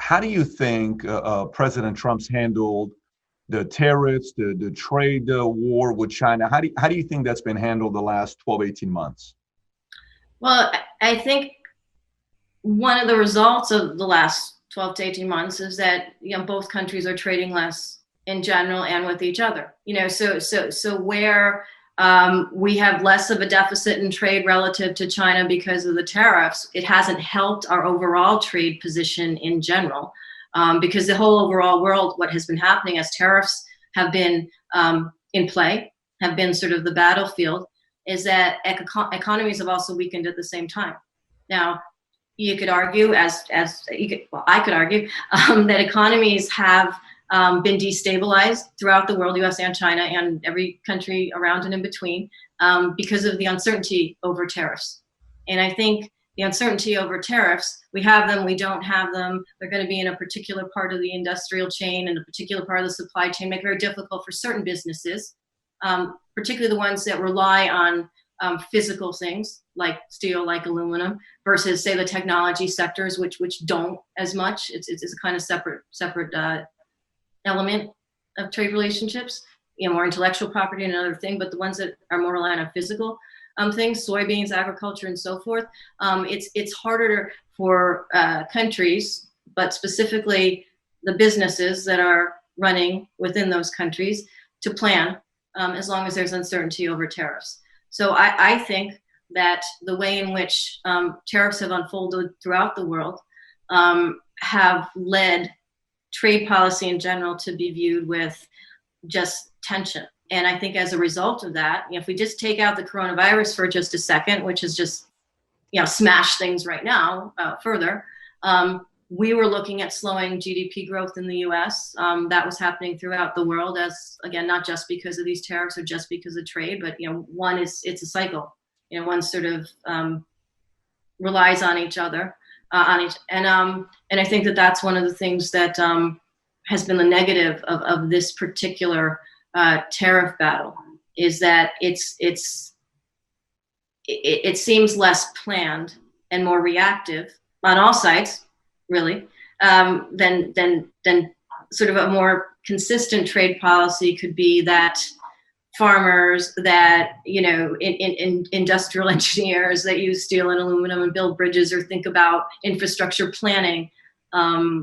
how do you think President Trump's handled the tariffs, the trade war with China? How do you think that's been handled the last 12, 18 months? Well, I think one of the results of the last 12 to 18 months is that both countries are trading less in general and with each other. So where we have less of a deficit in trade relative to China because of the tariffs, it hasn't helped our overall trade position in general, because the whole overall world, what has been happening as tariffs have been in play, have been sort of the battlefield, is that economies have also weakened at the same time. Now, you could argue, I could argue that economies have been destabilized throughout the world, U.S. and China, and every country around and in between, because of the uncertainty over tariffs. And I think the uncertainty over tariffs, we have them, we don't have them. They're going to be in a particular part of the industrial chain and a particular part of the supply chain, make it very difficult for certain businesses, particularly the ones that rely on physical things like steel, like aluminum, versus say the technology sectors, which don't as much. It's a kind of separate element of trade relationships, more intellectual property and another thing, but the ones that are more reliant on physical things, soybeans, agriculture, and so forth, it's harder for countries, but specifically the businesses that are running within those countries, to plan as long as there's uncertainty over tariffs. So I think that the way in which tariffs have unfolded throughout the world have led trade policy in general to be viewed with just tension. And I think as a result of that, if we just take out the coronavirus for just a second, which is just, smash things right now further, we were looking at slowing GDP growth in the US. That was happening throughout the world, as again, not just because of these tariffs or just because of trade, but it's a cycle. One sort of relies on each other, and I think that that's one of the things that has been the negative of this particular tariff battle, is that it seems less planned and more reactive on all sides, really, than sort of a more consistent trade policy could be that farmers, that in industrial engineers that use steel and aluminum and build bridges or think about infrastructure planning, have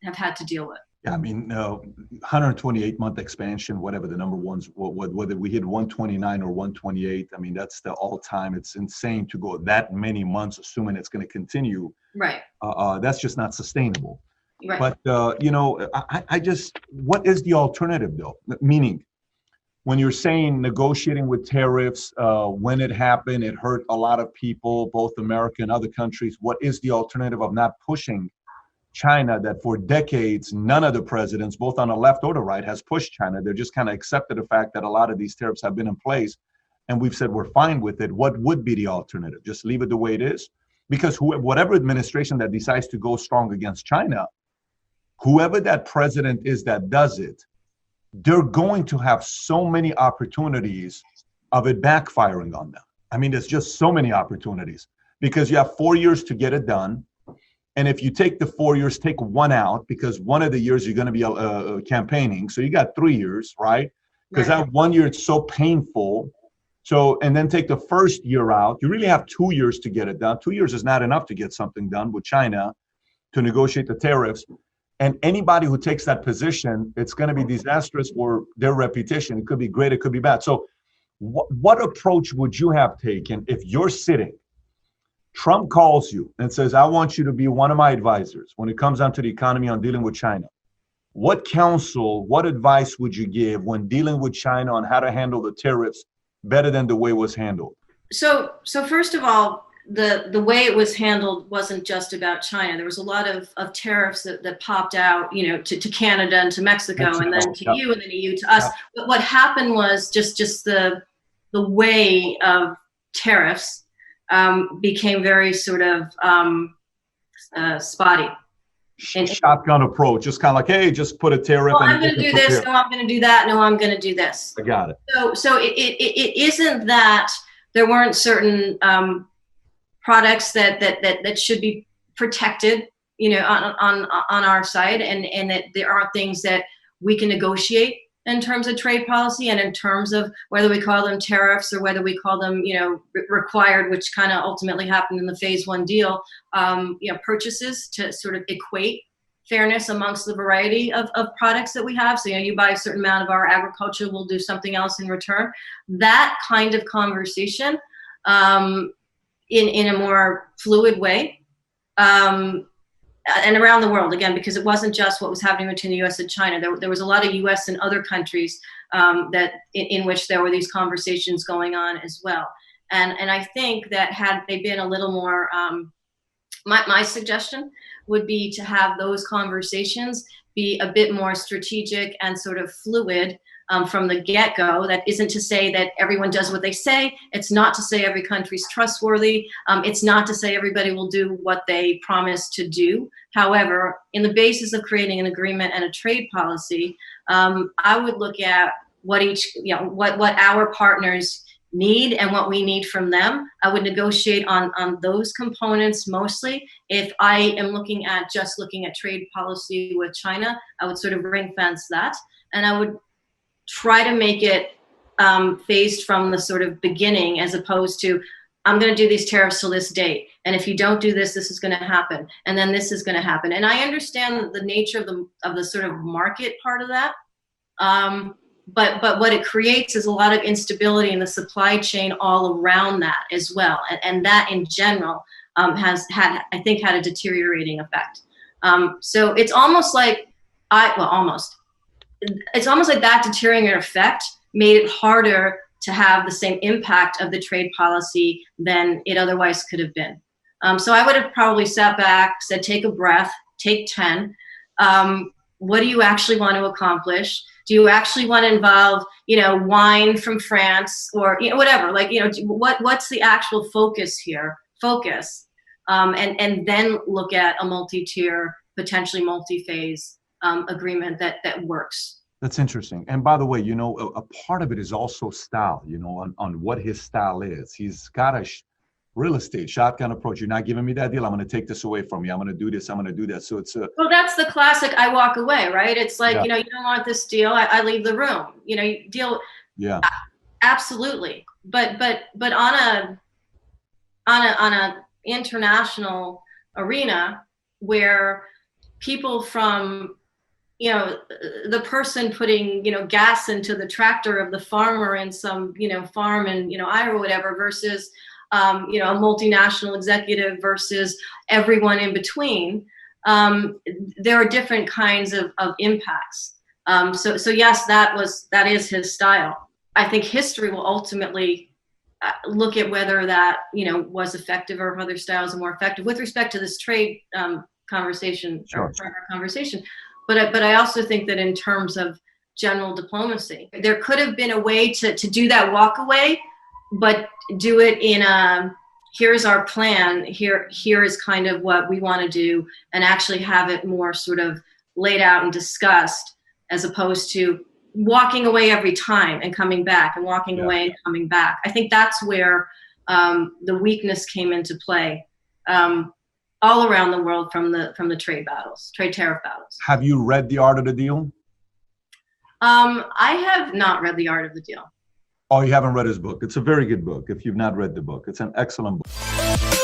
had to deal with. Yeah, I mean, 128-month expansion, whatever the number ones, whether we hit 129 or 128, I mean, that's the all-time. It's insane to go that many months, assuming it's going to continue. Right. That's just not sustainable. Right. But, what is the alternative, though? Meaning, when you're saying negotiating with tariffs, when it happened, it hurt a lot of people, both America and other countries. What is the alternative of not pushing China, that for decades, none of the presidents, both on the left or the right, has pushed China? They're just kind of accepted the fact that a lot of these tariffs have been in place, and we've said we're fine with it. What would be the alternative? Just leave it the way it is? Because whatever administration that decides to go strong against China, whoever that president is that does it, they're going to have so many opportunities of it backfiring on them. I mean, there's just so many opportunities, because you have 4 years to get it done. And if you take the 4 years, take one out, because one of the years you're going to be campaigning. So you got 3 years, right? Because that 1 year, it's so painful. So, and then take the first year out. You really have 2 years to get it done. 2 years is not enough to get something done with China to negotiate the tariffs. And anybody who takes that position, it's going to be disastrous for their reputation. It could be great, it could be bad. So what approach would you have taken if you're sitting, Trump calls you and says, I want you to be one of my advisors when it comes down to the economy on dealing with China? What counsel, what advice would you give when dealing with China on how to handle the tariffs better than the way it was handled? So first of all, the way it was handled wasn't just about China. There was a lot of tariffs that popped out, to Canada and to Mexico, and then to you, and then EU to us. But what happened was just the way of tariffs became very sort of spotty. Shotgun approach, just kind of like, hey, just put a tariff. I'm going to do this. No, I'm going to do that. No, I'm going to do this. I got it. So it isn't that there weren't certain products that should be protected, on our side, and that there are things that we can negotiate in terms of trade policy, and in terms of whether we call them tariffs or whether we call them, required, which kind of ultimately happened in the phase one deal, purchases to sort of equate fairness amongst the variety of products that we have. So, you buy a certain amount of our agriculture, we'll do something else in return. That kind of conversation in a more fluid way, and around the world, again, because it wasn't just what was happening between the US and China. There was a lot of US and other countries that in which there were these conversations going on as well. And I think that had they been a little more, my suggestion would be to have those conversations be a bit more strategic and sort of fluid from the get-go. That isn't to say that everyone does what they say. It's not to say every country's trustworthy. It's not to say everybody will do what they promise to do. However, in the basis of creating an agreement and a trade policy, I would look at what what our partners need and what we need from them. I would negotiate on those components mostly. If I am looking at trade policy with China, I would sort of ring fence that, and I would try to make it phased from the sort of beginning, as opposed to, I'm going to do these tariffs till this date, and if you don't do this, this is going to happen, and then this is going to happen. And I understand the nature of the sort of market part of that, but what it creates is a lot of instability in the supply chain all around that as well, and that in general has had a deteriorating effect. So it's almost like it's almost like that deteriorating effect made it harder to have the same impact of the trade policy than it otherwise could have been. So I would have probably sat back, said, take a breath, take 10. What do you actually want to accomplish? Do you actually want to involve, wine from France, or whatever? What's the actual focus here? And then look at a multi-tier, potentially multi-phase agreement that works. That's interesting. And by the way, a part of it is also style, on what his style is. He's got a real estate shotgun approach. You're not giving me that deal, I'm going to take this away from you. I'm going to do this, I'm going to do that. So it's well, that's the classic I walk away, right? It's like, you don't want this deal, I leave the room. You deal. Yeah. Absolutely. But on a international arena where people from, the person putting, gas into the tractor of the farmer in some, farm in, Iowa, whatever, versus, a multinational executive versus everyone in between, there are different kinds of impacts. So yes, that is his style. I think history will ultimately look at whether that, was effective, or if other styles are more effective with respect to this trade conversation. Sure. Or conversation. But I also think that in terms of general diplomacy, there could have been a way to do that walk away, but do it in here's our plan, here is kind of what we want to do, and actually have it more sort of laid out and discussed, as opposed to walking away every time and coming back and walking away and coming back. I think that's where the weakness came into play. All around the world from the trade tariff battles. Have you read The Art of the Deal? I have not read The Art of the Deal. Oh, you haven't read his book. It's a very good book if you've not read the book. It's an excellent book.